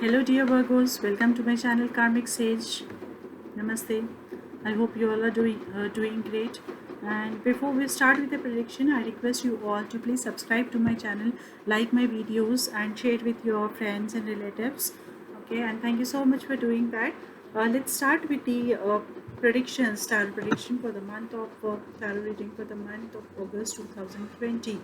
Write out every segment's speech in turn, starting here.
Hello, dear Virgos. Welcome to my channel Karmic Sage. Namaste. I hope you all are doing great. And before we start with the prediction, I request you all to please subscribe to my channel, like my videos, and share it with your friends and relatives. Okay, and thank you so much for doing that. Let's start with the predictions, tarot prediction for the month of tarot reading for the month of August 2020.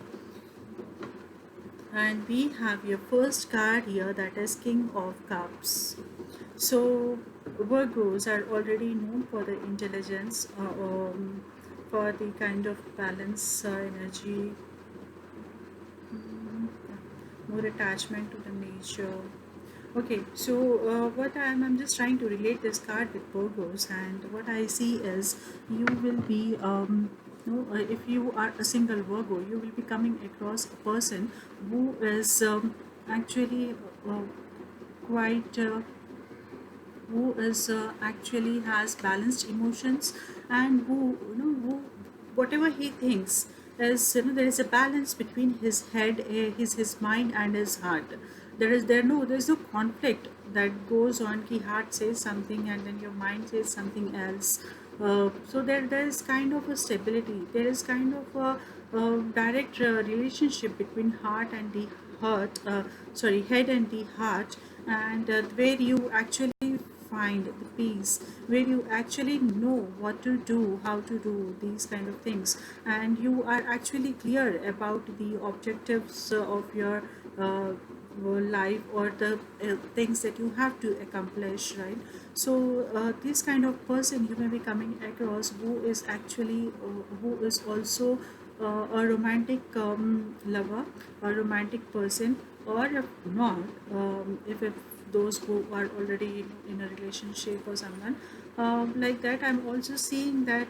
And we have your first card here, that is King of Cups. So Virgos are already known for the intelligence, for the kind of balance energy, more attachment to the nature. Okay, so I'm just trying to relate this card with Virgos, and what I see is you will be if you are a single Virgo, you will be coming across a person who is actually quite who is actually has balanced emotions, and who whatever he thinks is, there is a balance between his head, his mind and his heart. There's no conflict that goes on. Ki heart says something and then your mind says something else. So there's kind of a stability, there is kind of a direct relationship between heart and the heart, head and the heart, and where you actually find the peace, where you actually know what to do, how to do these kind of things, and you are actually clear about the objectives of your life, or the things that you have to accomplish, right? So this kind of person you may be coming across, who is also a romantic lover, a romantic person, or if not, if those who are already in a relationship or someone like that, I'm also seeing that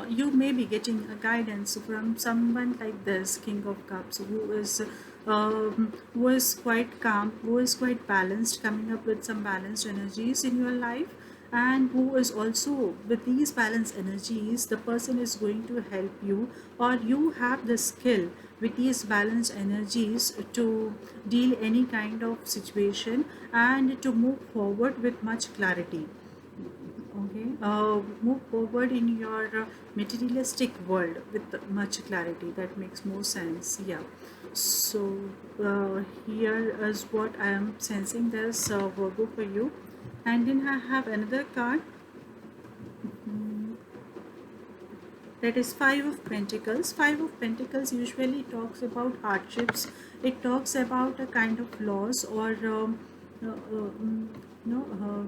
you may be getting a guidance from someone like this King of Cups, who is quite calm, who is quite balanced, coming up with some balanced energies in your life, and who is also with these balanced energies, the person is going to help you, or you have the skill with these balanced energies to deal any kind of situation and to move forward with much clarity. Okay, move forward in your materialistic world with much clarity. That makes more sense. Yeah. So here is what I am sensing. There's Virgo for you, and then I have another card, that is Five of Pentacles. Five of Pentacles usually talks about hardships. It talks about a kind of loss, or uh, uh, mm,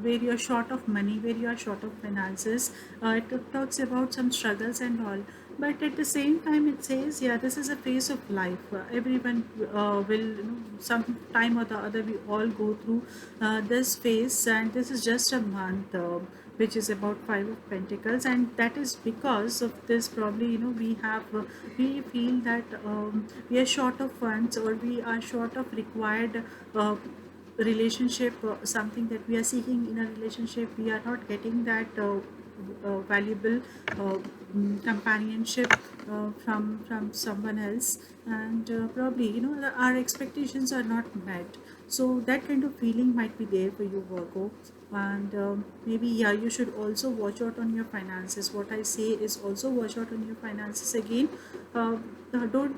where you are short of money, where you are short of finances. It talks about some struggles and all. But at the same time, it says, yeah, this is a phase of life. Everyone will, some time or the other, we all go through this phase, and this is just a month. Which is about Five of Pentacles, and that is because of this. Probably, we feel that we are short of funds, or we are short of required relationship, something that we are seeking in a relationship. We are not getting that valuable companionship from someone else, and probably, our expectations are not met. So that kind of feeling might be there for you, Virgo. And maybe, yeah, you should also watch out on your finances. What I say is, also watch out on your finances again. Don't,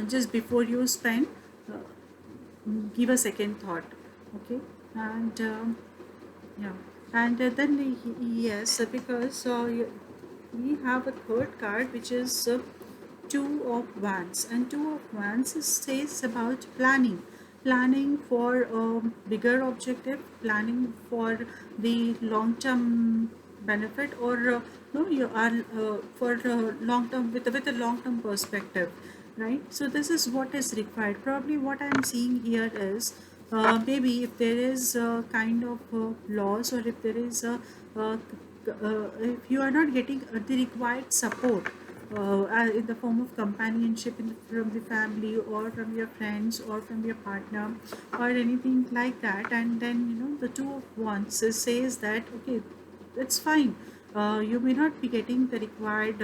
just before you spend, uh, give a second thought. Okay. And yeah, and then yes, because we have a third card, which is Two of Wands, and Two of Wands says about planning for a bigger objective, planning for the long term benefit, or no, you are for long term, with a long term perspective, right? So this is what is required. Probably what I am seeing here is, maybe if there is a kind of loss, or if there is a if you are not getting the required support in the form of companionship from the family, or from your friends, or from your partner, or anything like that, and then, the Two of Wands says that, okay, it's fine. You may not be getting the required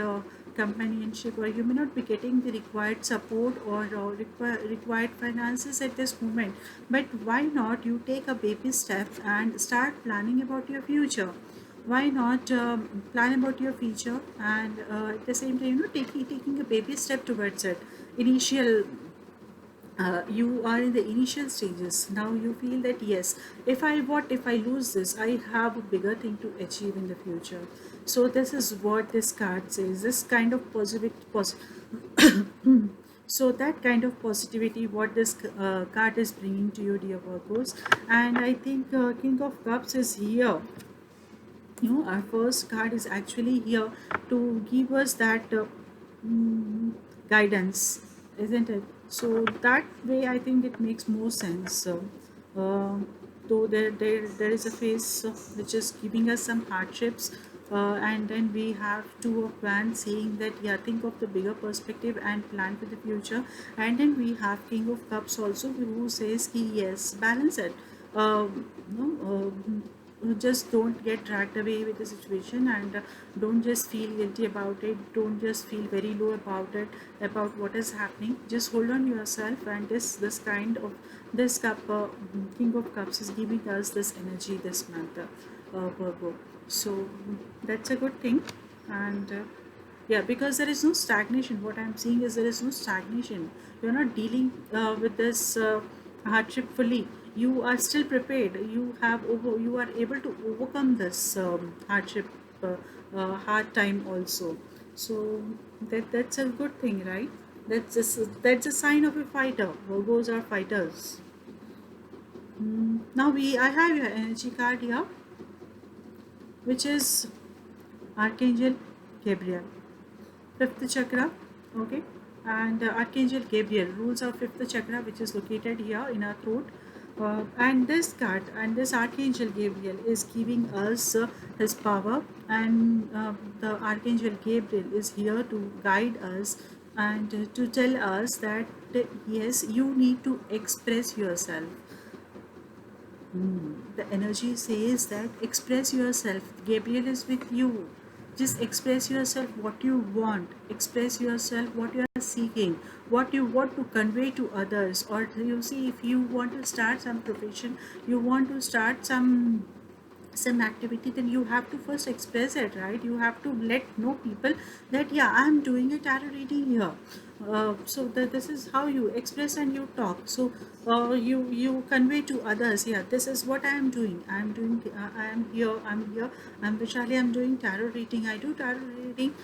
companionship, or you may not be getting the required support or required finances at this moment. But why not you take a baby step and start planning about your future? Why not plan about your future, and at the same time, taking a baby step towards it. Initial You are in the initial stages. Now you feel that yes, if I lose this, I have a bigger thing to achieve in the future. So this is what this card says, this kind of so that kind of positivity what this card is bringing to you, dear Virgos. And I think King of Cups is here. Our first card is actually here to give us that mm, guidance, isn't it? So that way I think it makes more sense. Uh, though there is a phase which is giving us some hardships, and then we have two of wands saying that yeah, think of the bigger perspective and plan for the future. And then we have King of Cups also, who says yes, balance it. No Just don't get dragged away with the situation, and don't just feel guilty about it, don't just feel very low about it, about what is happening. Just hold on yourself, and this kind of this cup King of Cups is giving us this energy this month, Virgo. So that's a good thing. And yeah, because there is no stagnation. What I'm seeing is there is no stagnation. You're not dealing with this hardship fully. You are still prepared. You are able to overcome this hardship, hard time also. So that's a good thing, right? That's a sign of a fighter. Virgos are fighters. Now I have your energy card here, which is Archangel Gabriel, fifth chakra. Okay. And Archangel Gabriel rules our fifth chakra, which is located here in our throat. And this card and this Archangel Gabriel is giving us his power, and the Archangel Gabriel is here to guide us, and to tell us that yes, you need to express yourself. The energy says that express yourself. Gabriel is with you. Just express yourself what you want. Express yourself what you are seeking, what you want to convey to others. Or you see, if you want to start some profession, you want to start some activity, then you have to first express it, right? You have to let know people that yeah, I am doing a tarot reading here. So this is how you express and you talk. So you convey to others, yeah, this is what I am doing. I am here, I'm Vishali, I'm doing tarot reading. I do tarot reading,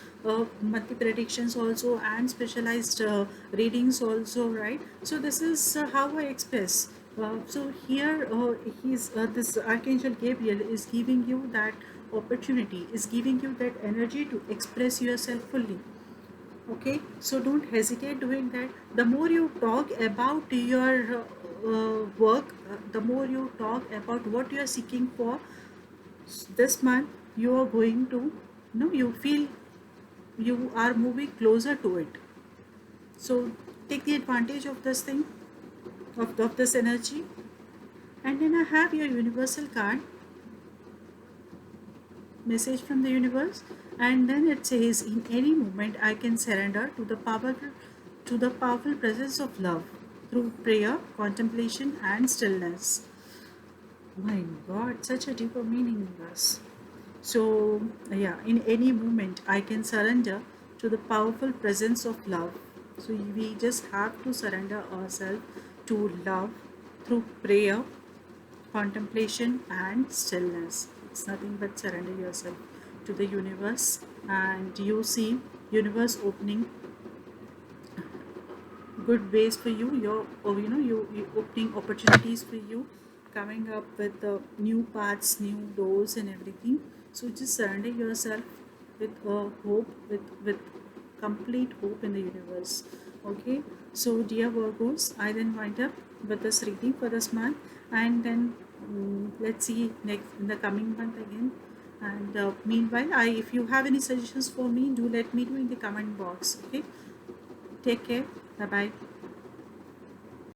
monthly predictions also, and specialized readings also, right? So this is how I express. So here, he's this Archangel Gabriel is giving you that opportunity, is giving you that energy to express yourself fully. Okay, so don't hesitate doing that. The more you talk about your work, the more you talk about what you are seeking for this month, you are going to, you feel you are moving closer to it. So take the advantage of this thing, of this energy. And then I have your universal card, message from the universe. And then it says, in any moment I can surrender to the powerful presence of love through prayer, contemplation, and stillness. My God, such a deeper meaning in this. So yeah, in any moment I can surrender to the powerful presence of love. So we just have to surrender ourselves to love through prayer, contemplation, and stillness. It's nothing but surrender yourself to the universe, and you see universe opening good ways for you. You're, or you opening opportunities for you, coming up with new paths, new doors, and everything. So just surrender yourself with hope, with complete hope in the universe. Okay. So dear Virgos, I then wind up with this reading for this month, and then let's see next in the coming month again. And meanwhile, if you have any suggestions for me, do let me know in the comment box. Okay. Take care. Bye bye.